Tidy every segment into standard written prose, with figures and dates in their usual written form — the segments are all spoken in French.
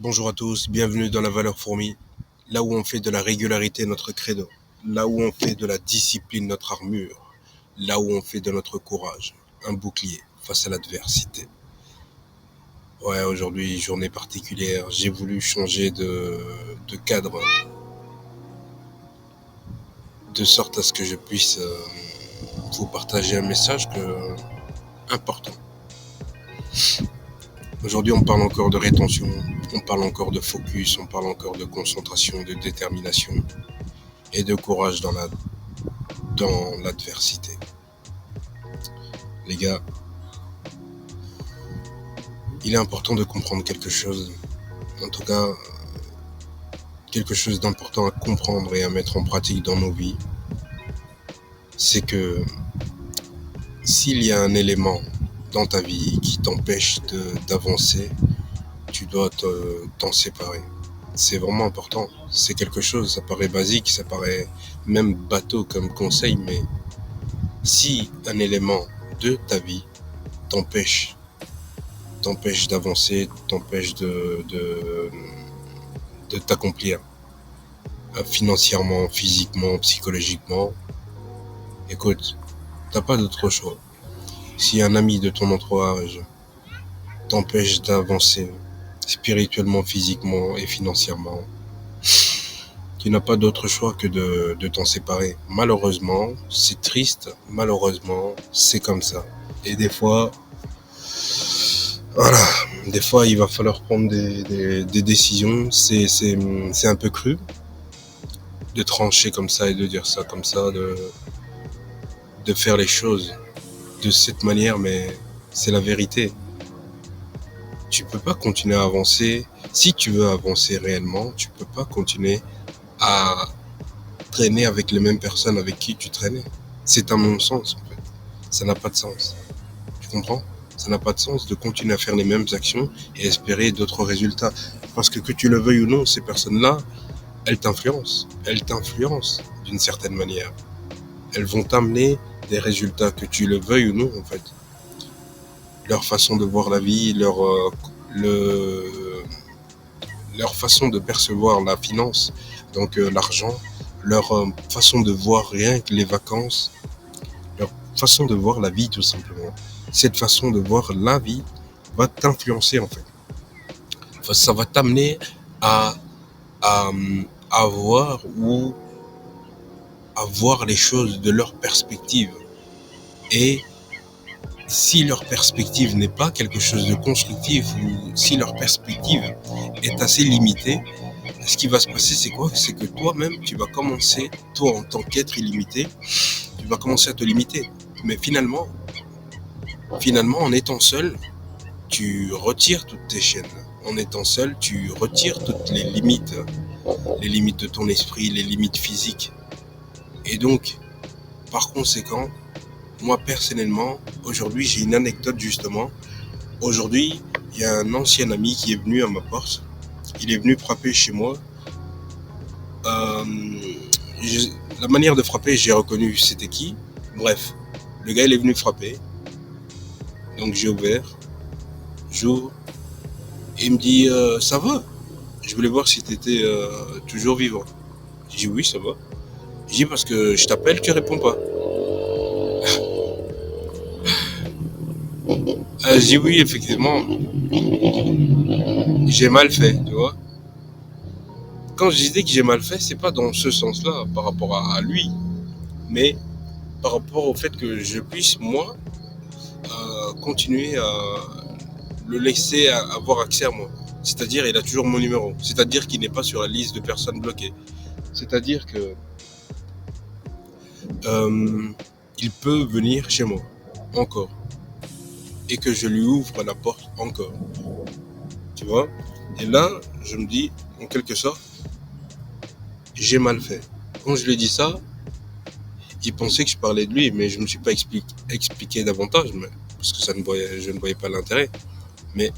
Bonjour à tous, bienvenue dans la valeur fourmi, là où on fait de la régularité notre credo, là où on fait de la discipline notre armure, là où on fait de notre courage un bouclier face à l'adversité. Ouais, aujourd'hui, journée particulière, j'ai voulu changer de cadre, de sorte à ce que je puisse vous partager un message important. Aujourd'hui, on parle encore de rétention, on parle encore de focus, on parle encore de concentration, de détermination et de courage dans l'adversité. Les gars, il est important de comprendre quelque chose, en tout cas quelque chose d'important à comprendre et à mettre en pratique dans nos vies, c'est que s'il y a un élément dans ta vie qui t'empêche d'avancer, tu dois t'en séparer. C'est vraiment important, c'est quelque chose, ça paraît basique, ça paraît même bateau comme conseil, mais si un élément de ta vie t'empêche d'avancer, t'empêche de t'accomplir financièrement, physiquement, psychologiquement, écoute, t'as pas d'autre choix. Si un ami de ton entourage t'empêche d'avancer spirituellement, physiquement et financièrement, tu n'as pas d'autre choix que de t'en séparer. Malheureusement, c'est triste, malheureusement, c'est comme ça. Et des fois, voilà, des fois il va falloir prendre des décisions, c'est un peu cru de trancher comme ça et de dire ça comme ça, de faire les choses de cette manière, mais c'est la vérité. Tu peux pas continuer à avancer. Si tu veux avancer réellement, tu peux pas continuer à traîner avec les mêmes personnes avec qui tu traînais. C'est un non-sens, en fait. Ça n'a pas de sens. Tu comprends? Ça n'a pas de sens de continuer à faire les mêmes actions et espérer d'autres résultats. Parce que tu le veuilles ou non, ces personnes-là, elles t'influencent. Elles t'influencent d'une certaine manière. Elles vont t'amener des résultats, que tu le veuilles ou non, en fait. Leur façon de voir la vie, leur façon de percevoir la finance, donc l'argent, leur façon de voir rien que les vacances, leur façon de voir la vie tout simplement. Cette façon de voir la vie va t'influencer en fait. Enfin, ça va t'amener à, à, à voir ou à voir les choses de leur perspective. Et si leur perspective n'est pas quelque chose de constructif ou si leur perspective est assez limitée, ce qui va se passer, c'est quoi? C'est que toi-même, tu vas commencer, toi en tant qu'être illimité, tu vas commencer à te limiter. Mais finalement, en étant seul, tu retires toutes tes chaînes. En étant seul, tu retires toutes les limites de ton esprit, les limites physiques. Et donc, par conséquent, moi personnellement, aujourd'hui, j'ai une anecdote justement. Aujourd'hui, il y a un ancien ami qui est venu à ma porte. Il est venu frapper chez moi. Euh, la manière de frapper, j'ai reconnu c'était qui. Bref, le gars il est venu frapper. Donc j'ai ouvert, j'ouvre, et il me dit ça va. Je voulais voir si t'étais toujours vivant. J'ai dit oui, ça va. J'ai dit parce que je t'appelle, tu réponds pas. J'ai dit oui, effectivement, j'ai mal fait, tu vois. Quand je disais que j'ai mal fait, c'est pas dans ce sens-là par rapport à lui, mais par rapport au fait que je puisse, moi, continuer à le laisser avoir accès à moi. C'est-à-dire, il a toujours mon numéro. C'est-à-dire qu'il n'est pas sur la liste de personnes bloquées. C'est-à-dire que il peut venir chez moi, encore. Et que je lui ouvre la porte encore. Tu vois? Et là, je me dis, en quelque sorte, j'ai mal fait. Quand je lui ai dit ça, il pensait que je parlais de lui, mais je ne me suis pas expliqué davantage, parce que je ne voyais pas l'intérêt. Mais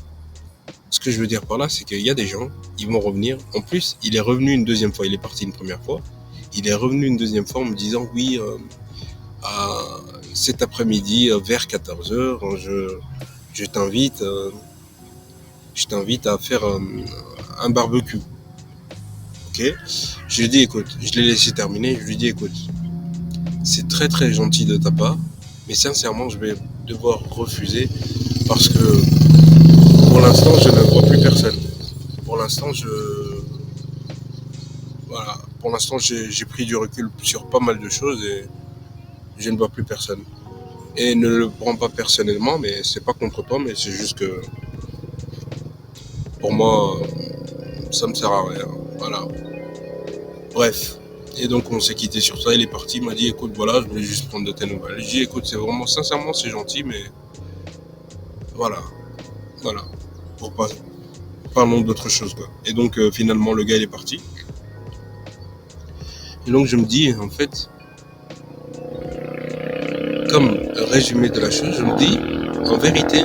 ce que je veux dire par là, c'est qu'il y a des gens, ils vont revenir. En plus, il est revenu une deuxième fois. Il est parti une première fois. Il est revenu une deuxième fois en me disant, oui, cet après-midi, vers 14h, je t'invite à faire un barbecue. Ok. Je lui ai dit, écoute, je l'ai laissé terminer. Je lui ai dit, écoute, c'est très très gentil de ta part, mais sincèrement, je vais devoir refuser parce que pour l'instant, je ne vois plus personne. Pour l'instant, voilà, pour l'instant, j'ai pris du recul sur pas mal de choses et je ne vois plus personne. Et ne le prends pas personnellement, mais c'est pas contre toi, mais c'est juste que pour moi, ça me sert à rien. Voilà. Bref. Et donc on s'est quitté sur ça, il est parti, il m'a dit écoute voilà, je voulais juste prendre de tes nouvelles. J'ai dit écoute, c'est vraiment sincèrement c'est gentil, mais voilà, voilà. Pour pas parlons d'autre chose quoi. Et donc finalement le gars il est parti. Et donc je me dis en fait, comme résumé de la chose, je me dis en vérité,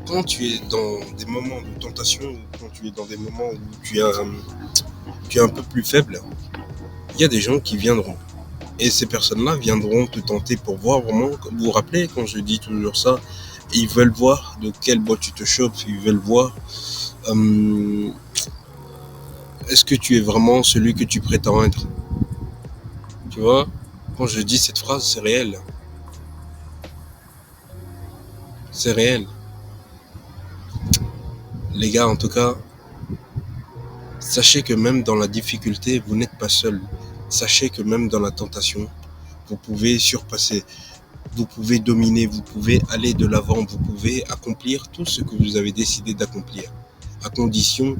quand tu es dans des moments de tentation, ou quand tu es dans des moments où tu es un peu plus faible, il y a des gens qui viendront. Et ces personnes-là viendront te tenter pour voir vraiment, vous vous rappelez quand je dis toujours ça, ils veulent voir de quel bois tu te chauffes, ils veulent voir est-ce que tu es vraiment celui que tu prétends être. Tu vois, quand je dis cette phrase, c'est réel. C'est réel. Les gars, en tout cas, sachez que même dans la difficulté, vous n'êtes pas seul. Sachez que même dans la tentation, vous pouvez surpasser. Vous pouvez dominer, vous pouvez aller de l'avant, vous pouvez accomplir tout ce que vous avez décidé d'accomplir, à condition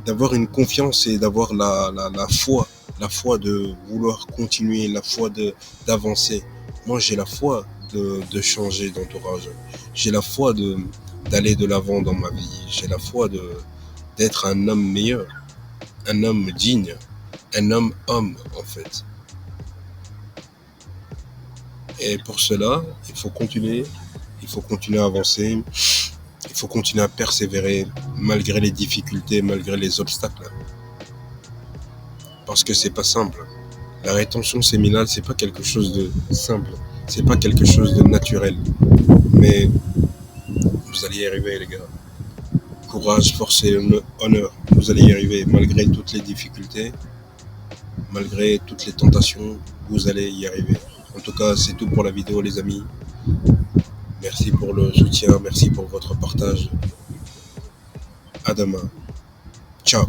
d'avoir une confiance et d'avoir la foi de vouloir continuer, la foi d'avancer. Moi, j'ai la foi de changer d'entourage, j'ai la foi d'aller de l'avant dans ma vie, j'ai la foi d'être un homme meilleur, un homme digne, un homme en fait. Et pour cela, il faut continuer à avancer, il faut continuer à persévérer malgré les difficultés, malgré les obstacles. Parce que c'est pas simple. La rétention séminale, c'est pas quelque chose de simple, c'est pas quelque chose de naturel. Mais vous allez y arriver les gars. Courage, force et honneur. Vous allez y arriver malgré toutes les difficultés, malgré toutes les tentations, vous allez y arriver. En tout cas, c'est tout pour la vidéo les amis. Merci pour le soutien, merci pour votre partage. À demain. Ciao.